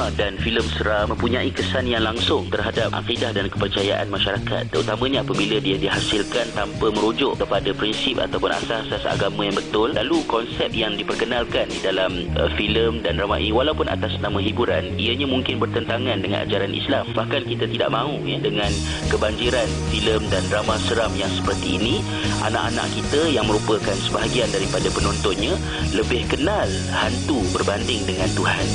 drama dan filem seram mempunyai kesan yang langsung terhadap akidah dan kepercayaan masyarakat, terutamanya apabila dia dihasilkan tanpa merujuk kepada prinsip ataupun asas-asas agama yang betul. Lalu konsep yang diperkenalkan di dalam filem dan drama ini, walaupun atas nama hiburan, ianya mungkin bertentangan dengan ajaran Islam. Bahkan kita tidak mahu dengan kebanjiran filem dan drama seram yang seperti ini, anak-anak kita yang merupakan sebahagian daripada penontonnya lebih kenal hantu berbanding dengan Tuhan.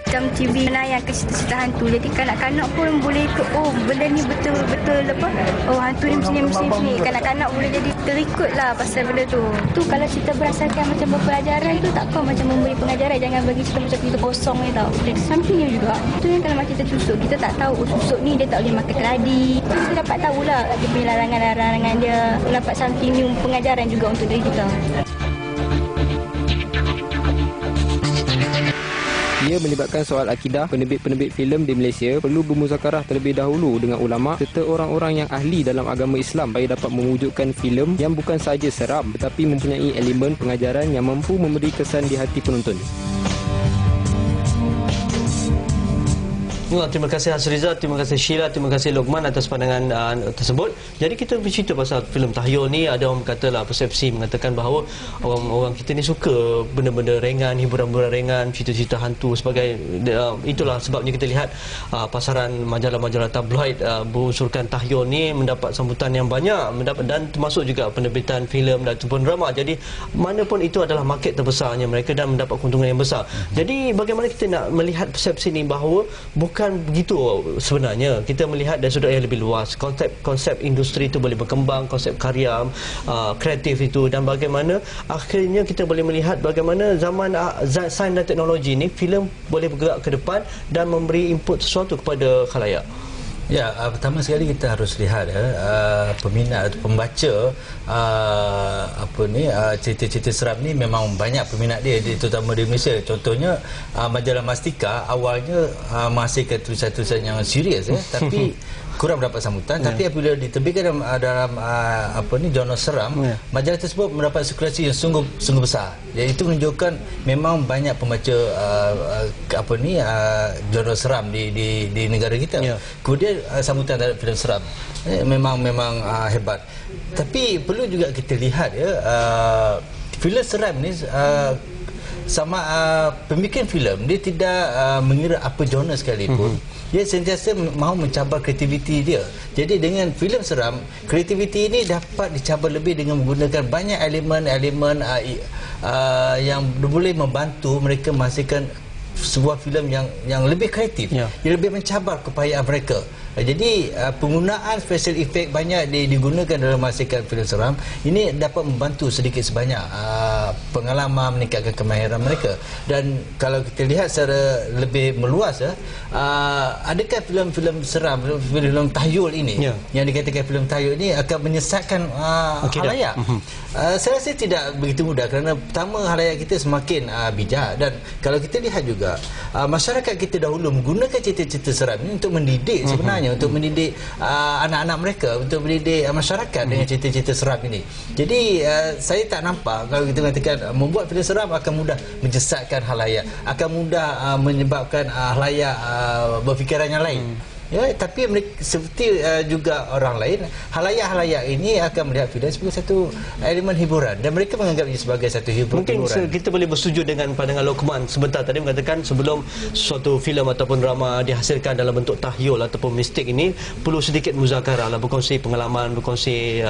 Macam TV menayang ke cerita hantu, jadi kanak-kanak pun boleh ikut, oh benda ni betul-betul apa, oh hantu ni macam ni. Kanak-kanak boleh jadi terikut lah pasal benda tu. Kalau cerita berdasarkan macam berpelajaran tu, takkan macam memberi pengajaran, jangan bagi cerita macam kita kosong ni tau. Dan sampingnya juga, tu yang kalau macam kita susuk, kita tak tahu susuk ni dia tak boleh makan keladi. Kita dapat tahulah dia punya larangan-larangan dia, dapat samping ni pengajaran juga untuk diri kita. Ia melibatkan soal akidah. Penerbit-penerbit filem di Malaysia perlu bermuzakarah terlebih dahulu dengan ulama serta orang-orang yang ahli dalam agama Islam supaya dapat mewujudkan filem yang bukan sahaja seram tetapi mempunyai elemen pengajaran yang mampu memberi kesan di hati penonton. Terima kasih Hasriza, terima kasih Sheila, terima kasih Lokman atas pandangan tersebut. Jadi kita bercerita pasal filem tahyul ni, ada orang katalah persepsi mengatakan bahawa orang kita ni suka benda-benda ringan, hiburan-hiburan ringan, cerita-cerita hantu sebagai itulah sebabnya kita lihat pasaran majalah-majalah tabloid berunsurkan tahyul ni mendapat sambutan yang banyak, dan termasuk juga penerbitan filem dan ataupun drama. Jadi mana pun itu adalah market terbesarnya mereka dan mendapat keuntungan yang besar. Jadi bagaimana kita nak melihat persepsi ni bahawa bukan begitu sebenarnya. Kita melihat dari sudut yang lebih luas, konsep industri itu boleh berkembang, konsep karya kreatif itu, dan bagaimana akhirnya kita boleh melihat bagaimana zaman sains dan teknologi ini, filem boleh bergerak ke depan dan memberi input sesuatu kepada khalayak. Ya, pertama sekali kita harus lihat peminat atau pembaca cerita-cerita seram ni memang banyak peminat dia, terutama di Malaysia. Contohnya majalah Mastika awalnya menghasilkan tulisan-tulisan yang serius tapi kurang mendapat sambutan, tapi apabila diterbitkan dalam jurnal seram, majalah tersebut mendapat sirkulasi yang sungguh besar. Jadi itu menunjukkan memang banyak pembaca jurnal seram di negara kita. Kemudian sambutan terhadap filem seram memang hebat. Tapi perlu juga kita lihat filem seram ni sama pembikin filem dia tidak mengira apa genre sekalipun. Dia sentiasa mahu mencabar kreativiti dia. Jadi dengan filem seram, kreativiti ini dapat dicabar lebih dengan menggunakan banyak elemen-elemen yang boleh membantu mereka menghasilkan sebuah filem yang lebih kreatif, yang lebih mencabar kepayaan mereka. Jadi penggunaan special effect banyak digunakan dalam menghasilkan filem seram. Ini dapat membantu sedikit sebanyak pengalaman, meningkatkan kemahiran mereka. Dan kalau kita lihat secara lebih meluas, adakah filem-filem seram, filem tahyul ini yang dikatakan filem tahyul ini akan menyesatkan khalayak? Saya rasa tidak begitu mudah, kerana pertama khalayak kita semakin bijak, dan kalau kita lihat juga masyarakat kita dahulu menggunakan cerita-cerita seram ini untuk mendidik sebenarnya, untuk mendidik anak-anak mereka, untuk mendidik masyarakat dengan cerita-cerita seram ini. Jadi saya tak nampak kalau kita mengatakan membuat filem seram akan mudah menyesatkan khalayak, akan mudah menyebabkan khalayak berfikiran yang lain. Ya, tapi mereka, seperti juga orang lain, khalayak-khalayak ini akan melihat filem sebagai satu elemen hiburan, dan mereka menganggapnya sebagai satu hiburan. Mungkin kita boleh bersetuju dengan pandangan Lokman sebentar tadi, mengatakan sebelum suatu filem ataupun drama dihasilkan dalam bentuk tahyul ataupun mistik ini, perlu sedikit muzakarah lah, berkongsi pengalaman, berkongsi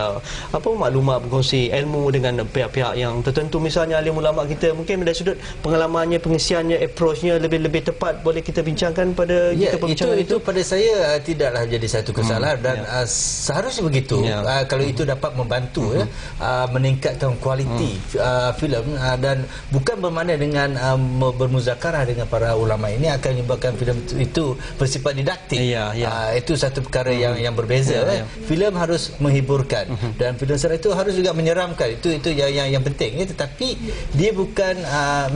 maklumat, berkongsi ilmu dengan pihak-pihak yang tertentu. Misalnya alim ulama kita, mungkin dari sudut pengalamannya, pengisiannya, approach-nya lebih tepat, boleh kita bincangkan pada kita perbincangan itu. Pada saya tidaklah jadi satu kesalahan, dan seharusnya begitu. Kalau itu dapat membantu meningkatkan kualiti filem, dan bukan bermakna dengan bermuzakarah dengan para ulama ini akan menyebabkan filem itu bersifat didaktik. Itu satu perkara yang berbeza. Filem harus menghiburkan, dan filem seram itu harus juga menyeramkan. Itu yang penting. Tetapi dia bukan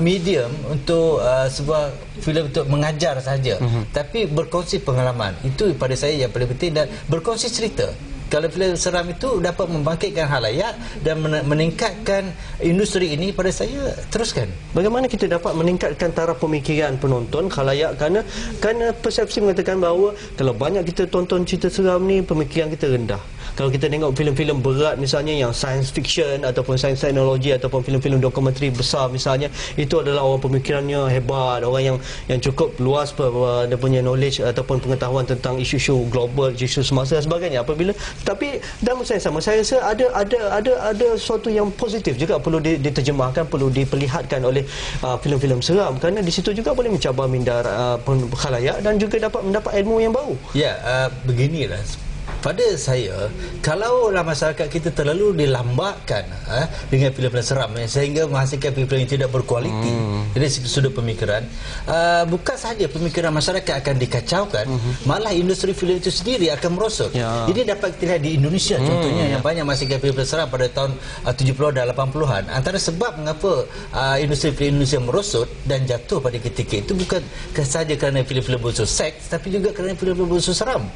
medium untuk sebuah filem untuk mengajar saja, tapi berkongsi pengalaman. Itu pada saya yang paling penting, dan berkongsi cerita. Kalau filem seram itu dapat membangkitkan khalayak dan meningkatkan industri ini, pada saya teruskan. bagaimana kita dapat meningkatkan taraf pemikiran penonton khalayak, kerana persepsi mengatakan bahawa kalau banyak kita tonton cerita seram ni, pemikiran kita rendah. Kalau kita tengok filem-filem berat misalnya yang science fiction ataupun science teknologi ataupun filem-filem dokumentari besar misalnya, itu adalah orang pemikirannya hebat, orang yang cukup luas dia punya knowledge ataupun pengetahuan tentang isu-isu global, isu semasa dan sebagainya. Apabila tapi dalam masa yang sama, saya rasa ada sesuatu yang positif juga perlu diterjemahkan, perlu diperlihatkan oleh filem-filem seram, kerana di situ juga boleh mencabar minda khalayak dan juga dapat mendapat ilmu yang baru. Ya, beginilah. Pada saya, kalaulah masyarakat kita terlalu dilambatkan dengan filem-filem seram sehingga menghasilkan filem-filem yang tidak berkualiti dari sudut pemikiran, bukan sahaja pemikiran masyarakat akan dikacaukan, malah industri filem itu sendiri akan merosot. Jadi dapat kita lihat di Indonesia contohnya yang banyak menghasilkan filem-filem seram pada tahun 70 dan 80-an. Antara sebab mengapa industri filem Indonesia merosot dan jatuh pada ketika itu bukan sahaja kerana filem-filem berunsur seks, tapi juga kerana filem-filem berunsur seram.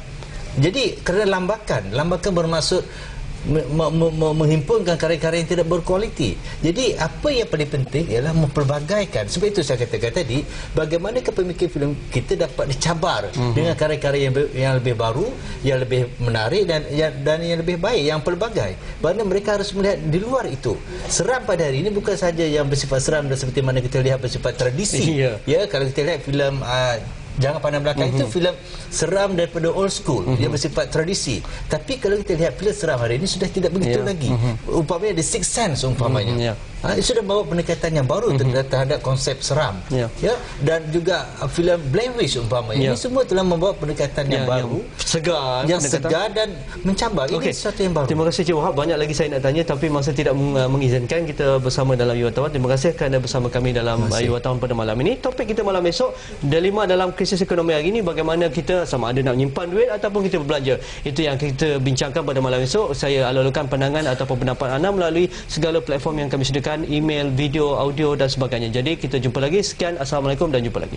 Jadi kerana lambakan bermaksud menghimpunkan karya-karya yang tidak berkualiti. Jadi apa yang paling penting ialah mempelbagaikan. Sebab itu saya katakan tadi, bagaimana pemikiran filem kita dapat dicabar dengan karya-karya yang lebih baru, yang lebih menarik dan yang lebih baik, yang pelbagai. Kerana mereka harus melihat di luar itu. Seram pada hari ini bukan sahaja yang bersifat seram dan seperti mana kita lihat bersifat tradisi. Ya, kalau kita lihat filem Jangan Pandang Belakang itu filem seram daripada old school, dia bersifat tradisi. Tapi kalau kita lihat filem seram hari ini sudah tidak begitu lagi. Umpamanya The Sixth Sense umpamanya. Sudah bawa pendekatan yang baru terhadap konsep seram. Dan juga filem Blair-Witch umpamanya. Ini semua telah membawa pendekatan yang baru, yang segar dan mencabar. Ini sesuatu yang baru. Terima kasih Cik Wahab. Banyak lagi saya nak tanya tapi masa tidak mengizinkan kita bersama dalam Wartawan. Terima kasih kerana bersama kami dalam Wartawan pada malam ini. Topik kita malam esok, dilema dalam krisis ekonomi hari ini, bagaimana kita sama ada nak menyimpan duit ataupun kita berbelanja. Itu yang kita bincangkan pada malam esok. Saya alurkan pandangan ataupun pendapat anda melalui segala platform yang kami sediakan, email, video, audio dan sebagainya. Jadi kita jumpa lagi. Sekian, Assalamualaikum dan jumpa lagi.